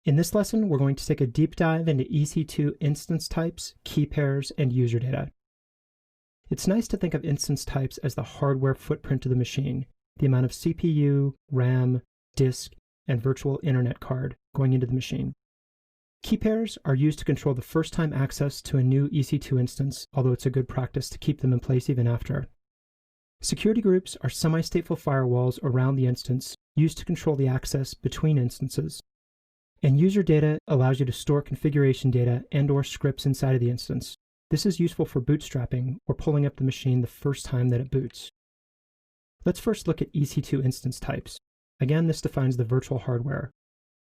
In this lesson, we're going to take a deep dive into EC2 instance types, key pairs, and user data. It's nice to think of instance types as the hardware footprint of the machine, the amount of CPU, RAM, disk, and virtual internet card going into the machine. Key pairs are used to control the first-time access to a new EC2 instance, although it's a good practice to keep them in place even after. Security groups are semi-stateful firewalls around the instance used to control the access between instances. And user data allows you to store configuration data and/or scripts inside of the instance. This is useful for bootstrapping or pulling up the machine the first time that it boots. Let's first look at EC2 instance types. Again, this defines the virtual hardware,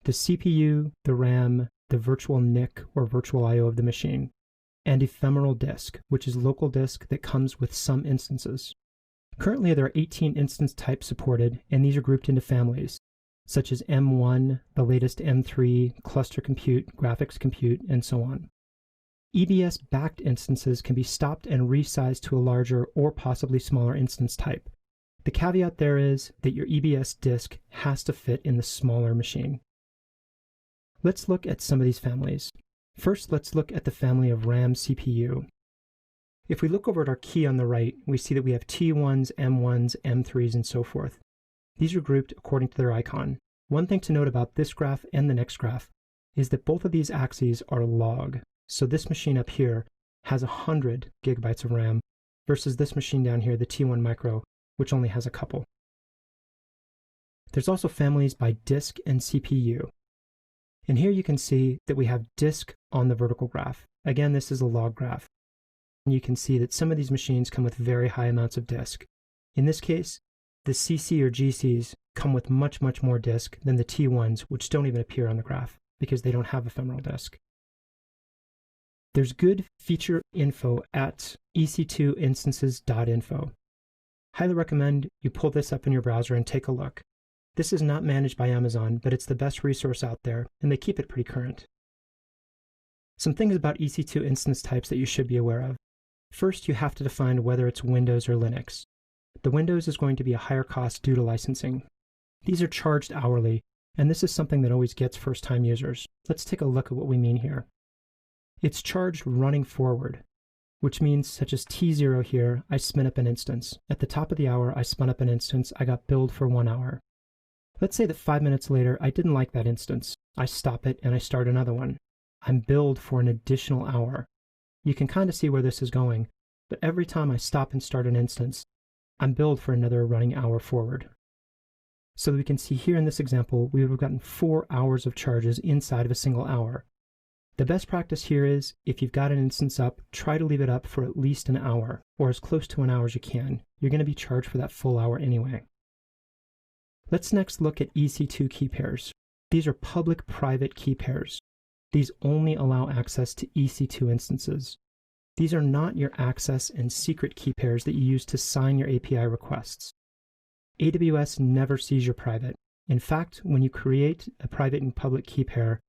the CPU, the RAM, the virtual NIC or virtual I/O of the machine, and ephemeral disk, which is local disk that comes with some instances. Currently, there are 18 instance types supported, and these are grouped into families, such as M1, the latest M3, cluster compute, graphics compute, and so on. EBS-backed instances can be stopped and resized to a larger or possibly smaller instance type. The caveat there is that your EBS disk has to fit in the smaller machine. Let's look at some of these families. First, let's look at the family of RAM CPU. If we look over at our key on the right, we see that we have T1s, M1s, M3s, and so forth. These are grouped according to their icon. One thing to note about this graph and the next graph is that both of these axes are log. So this machine up here has 100 gigabytes of RAM versus this machine down here, the T1 Micro, which only has a couple. There's also families by disk and CPU. And here you can see that we have disk on the vertical graph. Again, this is a log graph. And you can see that some of these machines come with very high amounts of disk. In this case, the CC or GCs come with much more disk than the T1s, which don't even appear on the graph because they don't have ephemeral disk. There's good feature info at ec2instances.info. Highly recommend you pull this up in your browser and take a look. This is not managed by Amazon, but it's the best resource out there, and they keep it pretty current. Some things about EC2 instance types that you should be aware of. First, you have to define whether it's Windows or Linux. The Windows is going to be a higher cost due to licensing. These are charged hourly, and this is something that always gets first-time users. Let's take a look at what we mean here. It's charged running forward, which means such as T0 here, I spin up an instance. At the top of the hour, I spun up an instance, I got billed for 1 hour. Let's say that 5 minutes later, I didn't like that instance. I stop it and I start another one. I'm billed for an additional hour. You can kind of see where this is going, but every time I stop and start an instance, I'm billed for another running hour forward. So we can see here in this example, we would have gotten 4 hours of charges inside of a single hour. The best practice here is, if you've got an instance up, try to leave it up for at least an hour, or as close to an hour as you can. You're going to be charged for that full hour anyway. Let's next look at EC2 key pairs. These are public-private key pairs. These only allow access to EC2 instances. These are not your access and secret key pairs that you use to sign your API requests. AWS never sees your private. In fact, when you create a private and public key pair,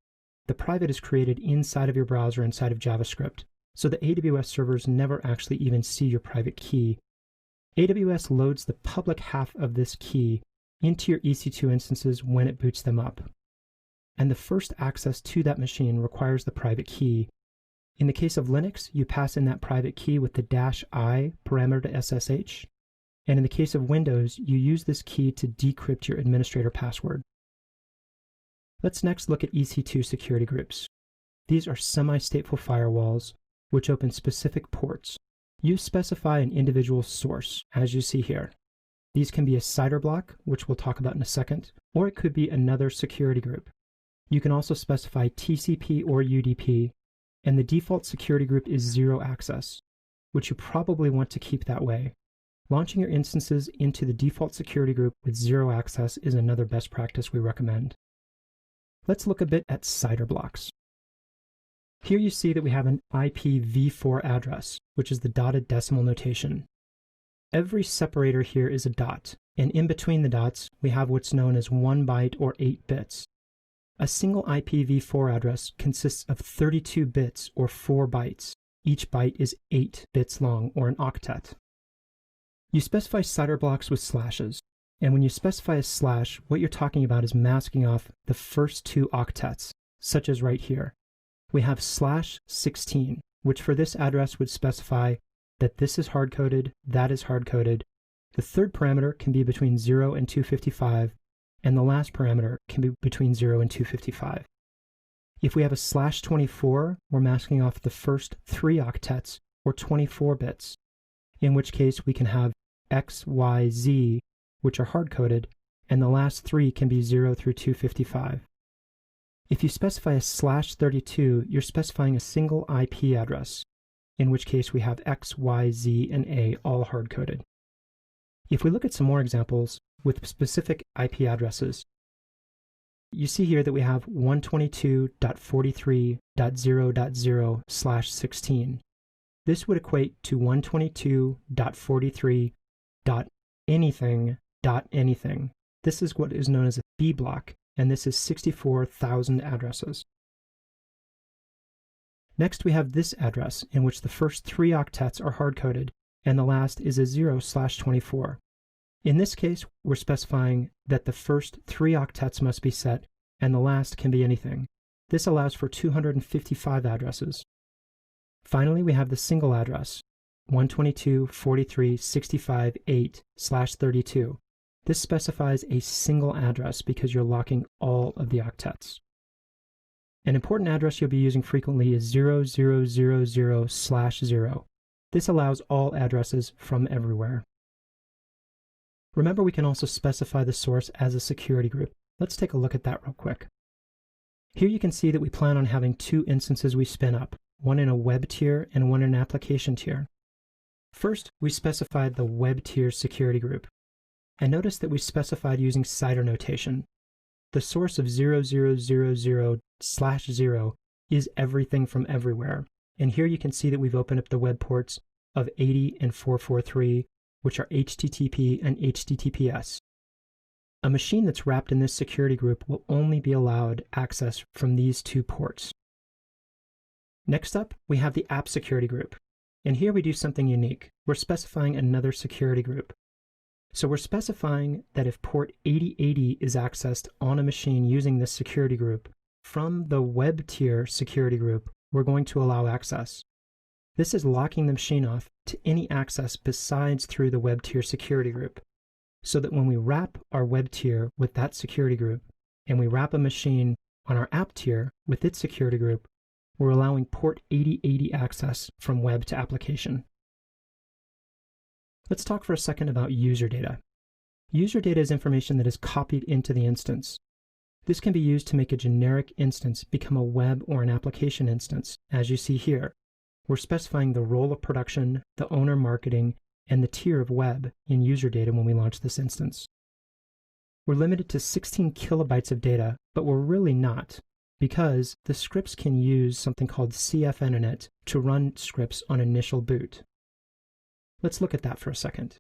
the private is created inside of your browser inside of JavaScript, so the AWS servers never actually even see your private key. AWS loads the public half of this key into your EC2 instances when it boots them up. And the first access to that machine requires the private key. In the case of Linux, you pass in that private key with the -i parameter to SSH. And in the case of Windows, you use this key to decrypt your administrator password. Let's next look at EC2 security groups. These are semi-stateful firewalls, which open specific ports. You specify an individual source, as you see here. These can be a CIDR block, which we'll talk about in a second, or it could be another security group. You can also specify TCP or UDP, and the default security group is 0 access, which you probably want to keep that way. Launching your instances into the default security group with 0 access is another best practice we recommend. Let's look a bit at CIDR blocks. Here you see that we have an IPv4 address, which is the dotted decimal notation. Every separator here is a dot, and in between the dots, we have what's known as 1 byte or 8 bits. A single IPv4 address consists of 32 bits or 4 bytes. Each byte is 8 bits long, or an octet. You specify CIDR blocks with slashes, and when you specify a slash, what you're talking about is masking off the first 2 octets. such as right here. We have /16, which for this address would specify that this is hard-coded, that is hard-coded. The third parameter can be between 0 and 255, and the last parameter can be between 0 and 255. If we have a /24, we're masking off the first 3 octets, or 24 bits, in which case we can have X, Y, Z, which are hard-coded, and the last 3 can be 0 through 255. If you specify a /32, you're specifying a single IP address, in which case we have X, Y, Z, and A all hard-coded. If we look at some more examples with specific IP addresses, you see here that we have 122.43.0.0/16. This would equate to 122.43.anything.anything. This is what is known as a B block, and this is 64,000 addresses. Next, we have this address, in which the first 3 octets are hard-coded, and the last is a 0/24. In this case, we're specifying that the first 3 octets must be set, and the last can be anything. This allows for 255 addresses. Finally, we have the single address, 122.43.65.8/32. This specifies a single address because you're locking all of the octets. An important address you'll be using frequently is 0000/0. This allows all addresses from everywhere. Remember, we can also specify the source as a security group. Let's take a look at that real quick. Here you can see that we plan on having 2 instances we spin up, one in a web tier and one in an application tier. First, we specified the web tier security group. And notice that we specified using CIDR notation. The source of 0000/0 is everything from everywhere. And here you can see that we've opened up the web ports of 80 and 443, which are HTTP and HTTPS. A machine that's wrapped in this security group will only be allowed access from these 2 ports. Next up, we have the app security group. And here we do something unique. We're specifying another security group. So we're specifying that if port 8080 is accessed on a machine using this security group, from the web tier security group, we're going to allow access. This is locking the machine off to any access besides through the web tier security group, so that when we wrap our web tier with that security group, and we wrap a machine on our app tier with its security group, we're allowing port 8080 access from web to application. Let's talk for a second about user data. User data is information that is copied into the instance. This can be used to make a generic instance become a web or an application instance, as you see here. We're specifying the role of production, the owner marketing, and the tier of web in user data when we launch this instance. We're limited to 16 kilobytes of data, but we're really not, because the scripts can use something called cfninit to run scripts on initial boot. Let's look at that for a second.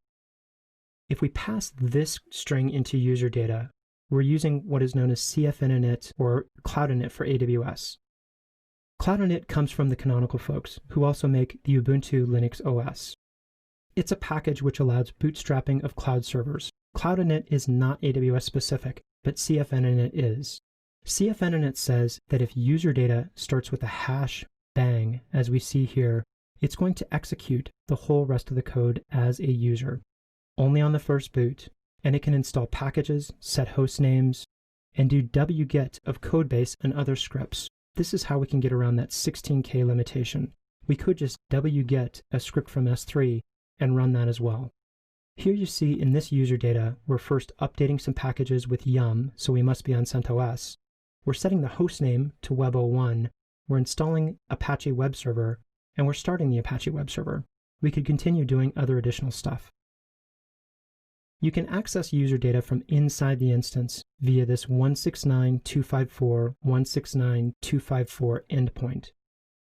If we pass this string into user data, we're using what is known as cfninit or cloudinit for AWS. Cloudinit comes from the Canonical folks, who also make the Ubuntu Linux OS. It's a package which allows bootstrapping of cloud servers. Cloudinit is not AWS specific, but cfninit is. cfninit says that if user data starts with a hash bang, as we see here, it's going to execute the whole rest of the code as a user, only on the first boot, and it can install packages, set host names, and do wget of codebase and other scripts. This is how we can get around that 16K limitation. We could just wget a script from S3 and run that as well. Here you see in this user data, we're first updating some packages with yum, so we must be on CentOS. We're setting the host name to web01, we're installing Apache Web Server, and we're starting the Apache Web Server. We could continue doing other additional stuff. You can access user data from inside the instance via this 169.254.169.254 endpoint.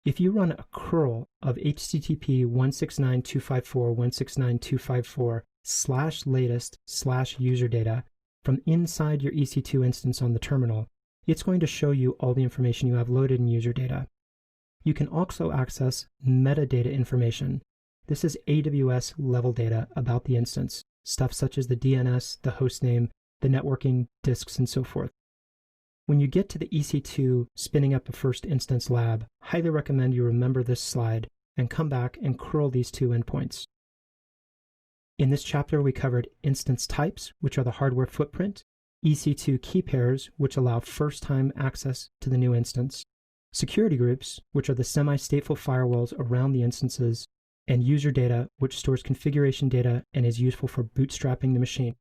If you run a curl of HTTP 169.254.169.254/latest/user data from inside your EC2 instance on the terminal, it's going to show you all the information you have loaded in user data. You can also access metadata information. This is AWS level data about the instance, stuff such as the DNS, the hostname, the networking, disks, and so forth. When you get to the EC2 spinning up the first instance lab, highly recommend you remember this slide and come back and curl these two endpoints. In this chapter, we covered instance types, which are the hardware footprint, EC2 keypairs, which allow first-time access to the new instance, security groups, which are the semi-stateful firewalls around the instances, and user data, which stores configuration data and is useful for bootstrapping the machine.